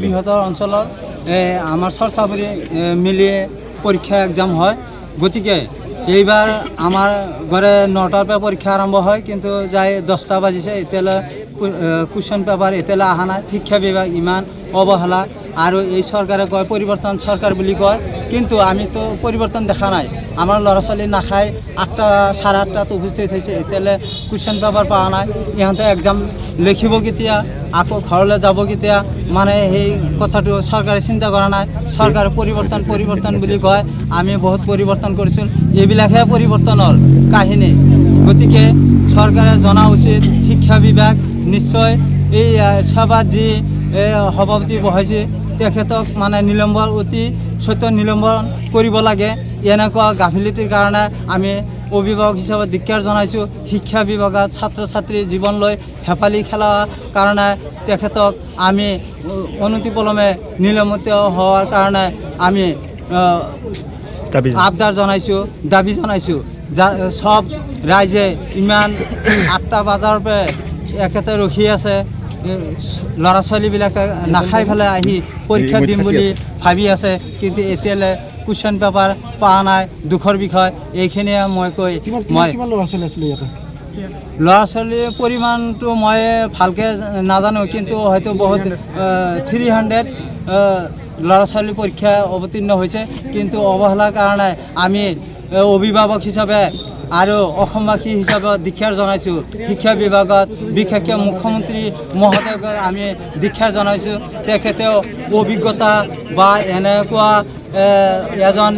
বৃহত্তৰ অঞ্চলৰ আমাৰ চৰ্চাপুৰী মিলিয়ে পৰীক্ষা এক্সাম হয়। গতিকে এইবাৰ আমাৰ ঘৰে 9টাৰ পৰা পৰীক্ষা আৰম্ভ হয়, কিন্তু যাই 10টা বাজিছে, এতিয়ালৈ কুৱেশ্যন পেপাৰ এতিয়ালৈ অহা নাই। শিক্ষা বিভাগ ইমান অৱহেলা, আৰু এই চৰকাৰে কয় পৰিৱৰ্তন চৰকাৰ বুলি কয়, কিন্তু আমিতো পৰিৱৰ্তন দেখা নাই। আমাৰ ল'ৰা ছোৱালী নাখায়, 8টা 8:30টাত উপস্থিত হৈছে, এতিয়ালৈ কুৱেশ্যন পেপাৰ পোৱা নাই। ইহঁতে এক্সাম লিখিব কেতিয়া, আকৌ ঘৰলৈ যাব কেতিয়া, মানে সেই কথাটো চৰকাৰে চিন্তা কৰা নাই। চৰকাৰে পৰিৱৰ্তন বুলি কয়, আমি বহুত পৰিৱৰ্তন কৰিছোঁ, এইবিলাকহে পৰিৱৰ্তনৰ কাহিনী। গতিকে চৰকাৰে জনা উচিত, শিক্ষা বিভাগ নিশ্চয় এই সভাত যি সভাপতি বহাইছে তেখেতক মানে নিলম্বন, অতি সত্য নিলম্বন কৰিব লাগে। এনেকুৱা গাফিলতিৰ কাৰণে আমি অভিভাৱক হিচাপে ধিক্কাৰ জনাইছোঁ। শিক্ষা বিভাগত ছাত্ৰ ছাত্ৰীৰ জীৱন লৈ হেপালি খেলাৰ কাৰণে তেখেতক আমি অনতিপলমে নিলম্বিত হোৱাৰ কাৰণে আমি আবদাৰ জনাইছোঁ, দাবী জনাইছোঁ। সব ৰাইজে ইমান 8টা বজাৰ পৰা একেতে ৰখি আছে, ল'ৰা ছোৱালীবিলাকে নাখাই পেলাই আহি পৰীক্ষা দিম বুলি ভাবি আছে, কিন্তু এতিয়ালৈ কুৱেশ্যন পেপাৰ পোৱা নাই। দুখৰ বিষয় এইখিনিয়ে মই কৈ ল'ৰা ছোৱালীৰ পৰিমাণটো মই ভালকৈ নাজানো, কিন্তু হয়তো বহুত 300 ল'ৰা ছোৱালী পৰীক্ষা অৱতীৰ্ণ হৈছে। কিন্তু অৱহেলাৰ কাৰণে আমি অভিভাৱক হিচাপে আৰু অসমবাসী হিচাপে ধিক্কাৰ জনাইছোঁ। শিক্ষা বিভাগত বিশেষকৈ মুখ্যমন্ত্ৰী মহোদয়ক আমি ধিক্কাৰ জনাইছোঁ। তেখেতেও অভিজ্ঞতা বা এনেকুৱা এজন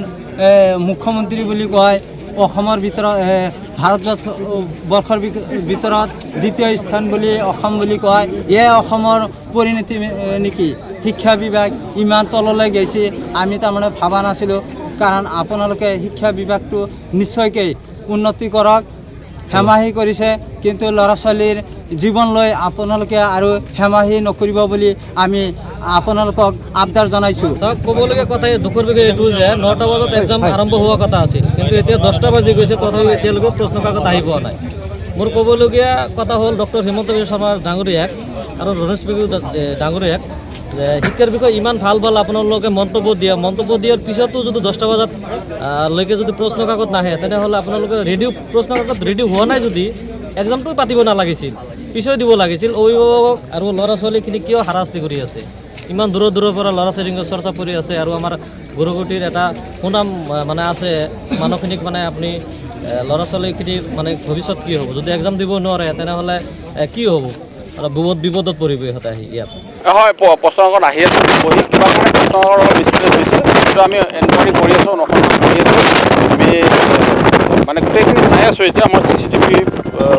মুখ্যমন্ত্ৰী বুলি কয় অসমৰ ভিতৰত, ভাৰতবৰ্ষৰ ভিতৰত দ্বিতীয় স্থান বুলি অসম বুলি কয়। এয়াই অসমৰ পৰিণতি নেকি? শিক্ষা বিভাগ ইমান তললৈ গৈছে, আমি তাৰমানে ভবা নাছিলোঁ। কাৰণ আপোনালোকে শিক্ষা বিভাগটো নিশ্চয়কৈ উন্নতি কৰক, হেমাহি কৰিছে, কিন্তু ল'ৰা ছোৱালীৰ জীৱন লৈ আপোনালোকে আৰু হেমাহি নকৰিব বুলি আমি আপোনালোকক আবদাৰ জনাইছোঁ। ক'বলগীয়া কথা দুখৰ বিষয়ে এইটো যে 9টা বজাত এক্সাম আৰম্ভ হোৱা কথা আছিল, কিন্তু এতিয়া 10টা বাজি গৈছে, তথাপি এতিয়ালৈকে প্ৰশ্ন কাকত আহি পোৱা নাই। মোৰ ক'বলগীয়া কথা হ'ল ডক্টৰ হিমন্ত বিশ্ব শৰ্মা ডাঙৰীয়াক আৰু ৰমেশ পেগু ডাঙৰীয়াক যে শিক্ষাৰ বিষয়ে ইমান ভাল আপোনালোকে মন্তব্য দিয়াৰ পিছতো যদি 10টা বজাত লৈকে যদি প্ৰশ্ন কাকত নাহে, তেনেহ'লে আপোনালোকে প্ৰশ্ন কাকত ৰেডি হোৱা নাই যদি এক্সামটো পাতিব নালাগিছিল, পিছুৱাই দিব লাগিছিল। অভিভাৱক আৰু ল'ৰা ছোৱালীখিনি কিয় হাৰাশাস্তি কৰি আছে? ইমান দূৰৰ পৰা ল'ৰা ছোৱালীক চৰ্চা কৰি আছে, আৰু আমাৰ গুৰুকুটিৰ এটা সুনাম মানে আছে মানুহখিনিক, মানে আপুনি ল'ৰা ছোৱালীখিনিৰ মানে ভৱিষ্যত কি হ'ব? যদি এক্সাম দিব নোৱাৰে তেনেহ'লে কি হ'ব? আৰু বহুত বিপদত পৰিব ইহঁতে আহি ইয়াত। হয়, প্ৰশ্ন কাকত আহি আছে, বহি কিবা কাৰণে প্ৰশ্ন কাকত মিছপ্লেচ হৈছে, সেইটো আমি এনকুৱাৰী কৰি আছোঁ, অনুসন্ধান কৰি আছোঁ। আমি মানে গোটেইখিনি চাই আছোঁ। এতিয়া আমাৰ CCTV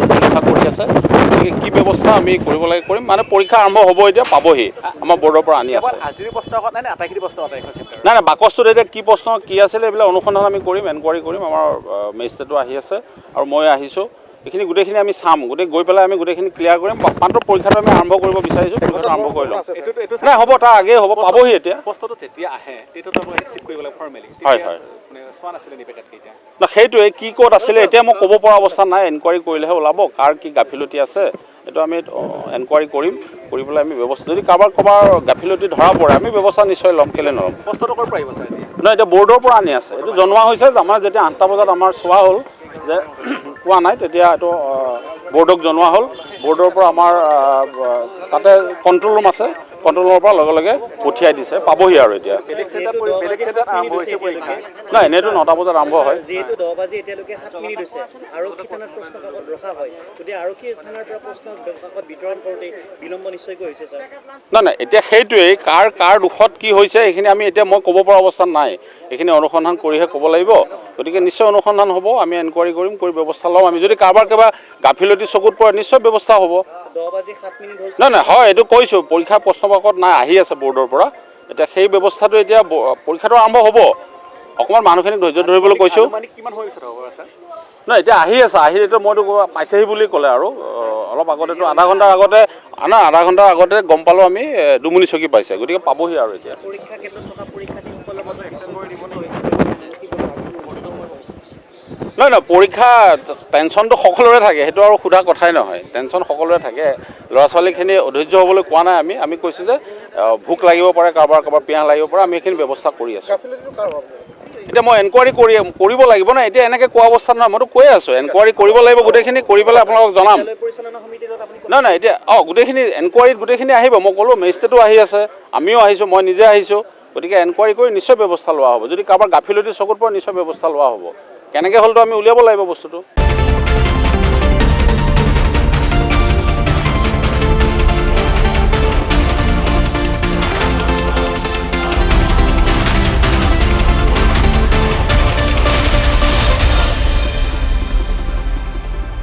পৰীক্ষা কৰি আছে, গতিকে কি ব্যৱস্থা আমি কৰিব লাগে কৰিম। মানে পৰীক্ষা আৰম্ভ হ'ব, এতিয়া পাবহি, আমাৰ বৰ্ডৰ পৰা আনি আছে। নাই বাকচটোত এতিয়া কি প্ৰশ্ন কি আছিলে এইবিলাক অনুসন্ধান আমি কৰিম, এনকুৱাৰী কৰিম। আমাৰ মেজিষ্ট্ৰেটো আহি আছে আৰু মই আহিছোঁ, এইখিনি গোটেইখিনি আমি চাম, গৈ পেলাই আমি গোটেইখিনি ক্লিয়াৰ কৰিম। মাত্ৰ পৰীক্ষাটো আমি আৰম্ভ কৰিব বিচাৰিছোঁ, পৰীক্ষাটো আৰম্ভ কৰি ল'ম। নাই হ'ব, তাৰ আগেই হ'ব, পাবহি এতিয়া। হয় হয়, না সেইটোৱে কি ক'ত আছিলে এতিয়া মই ক'ব পৰা অৱস্থাত নাই। এনকুৱাৰী কৰিলেহে ওলাব কাৰ কি গাফিলতি আছে, এইটো আমি এনকুৱাৰী কৰিম, কৰি পেলাই আমি ব্যৱস্থা, যদি কাৰোবাৰ গাফিলতি ধৰা পৰে আমি ব্যৱস্থা নিশ্চয় ল'ম, কেলৈ নল'ম। নহয়, এতিয়া বৰ্ডৰ পৰা আনি আছে, এইটো জনোৱা হৈছে। আমাৰ যেতিয়া 8টা বজাত আমাৰ চোৱা হ'ল যে পোৱা নাই, তেতিয়া এইটো বৰ্ডক জনোৱা হ'ল। বৰ্ডৰ পৰা আমাৰ তাতে কণ্ট্ৰল ৰুম আছে, কণ্ট্ৰল ৰুমৰ পৰা লগে লগে পঠিয়াই দিছে, পাবহি আৰু এতিয়া। নাই, এনেইতো 9টা বজাত আৰম্ভ হয়। নাই, এতিয়া সেইটোৱেই কাৰ দুখত কি হৈছে এইখিনি আমি এতিয়া মই ক'ব পৰা অৱস্থাত নাই। এইখিনি অনুসন্ধান কৰিহে ক'ব লাগিব। গতিকে নিশ্চয় অনুসন্ধান হ'ব, আমি এনকুৱাৰী কৰিম, কৰি ব্যৱস্থা ল'ম। আমি যদি কাৰোবাৰ কিবা গাফিলতি চকুত পৰে নিশ্চয় ব্যৱস্থা হ'ব। নাই হয়, এইটো কৈছোঁ, পৰীক্ষা প্ৰশ্ন কাকত নাই, আহি আছে বৰ্ডৰ পৰা। এতিয়া সেই ব্যৱস্থাটো এতিয়া পৰীক্ষাটো আৰম্ভ হ'ব। অকণমান মানুহখিনিক ধৈৰ্য ধৰিবলৈ কৈছোঁ। নাই, এতিয়া আহি আছে, এতিয়া মইতো পাইছেহি বুলি ক'লে, আৰু অলপ আগতেতো আধা ঘণ্টাৰ আগতে গম পালোঁ আমি ডুমুনি চকী পাইছে, গতিকে পাবহি আৰু এতিয়া। নহয় নহয়, পৰীক্ষা টেনশ্যনটো সকলোৰে থাকে, সেইটো আৰু সোধা কথাই নহয়। টেনশ্যন সকলোৰে থাকে। ল'ৰা ছোৱালীখিনি অধৈৰ্য হ'বলৈ কোৱা নাই আমি কৈছোঁ যে ভোক লাগিব পাৰে, কাৰোবাৰ পিয়াহ লাগিব পাৰে, আমি সেইখিনি ব্যৱস্থা কৰি আছোঁ। এতিয়া মই এনকুৱাৰী কৰিব লাগিব না, এতিয়া এনেকৈ কোৱা অৱস্থাত নহয়, মইতো কৈ আছোঁ এনকুৱাৰী কৰিব লাগিব, গোটেইখিনি কৰি পেলাই আপোনালোকক জনাম। নহয় নহয়, এতিয়া গোটেইখিনি এনকুৱাৰীত গোটেইখিনি আহিব, মই ক'লোঁ মেজিষ্ট্ৰেটো আহি আছে, আমিও আহিছোঁ, মই নিজে আহিছোঁ, গতিকে এনকুৱাৰী কৰি নিশ্চয় ব্যৱস্থা লোৱা হ'ব। যদি কাৰোবাৰ গাফিলতি চকুত পৰে নিশ্চয় ব্যৱস্থা লোৱা হ'ব। কেনেকৈ হ'লতো আমি উলিয়াব লাগিব বস্তুটো।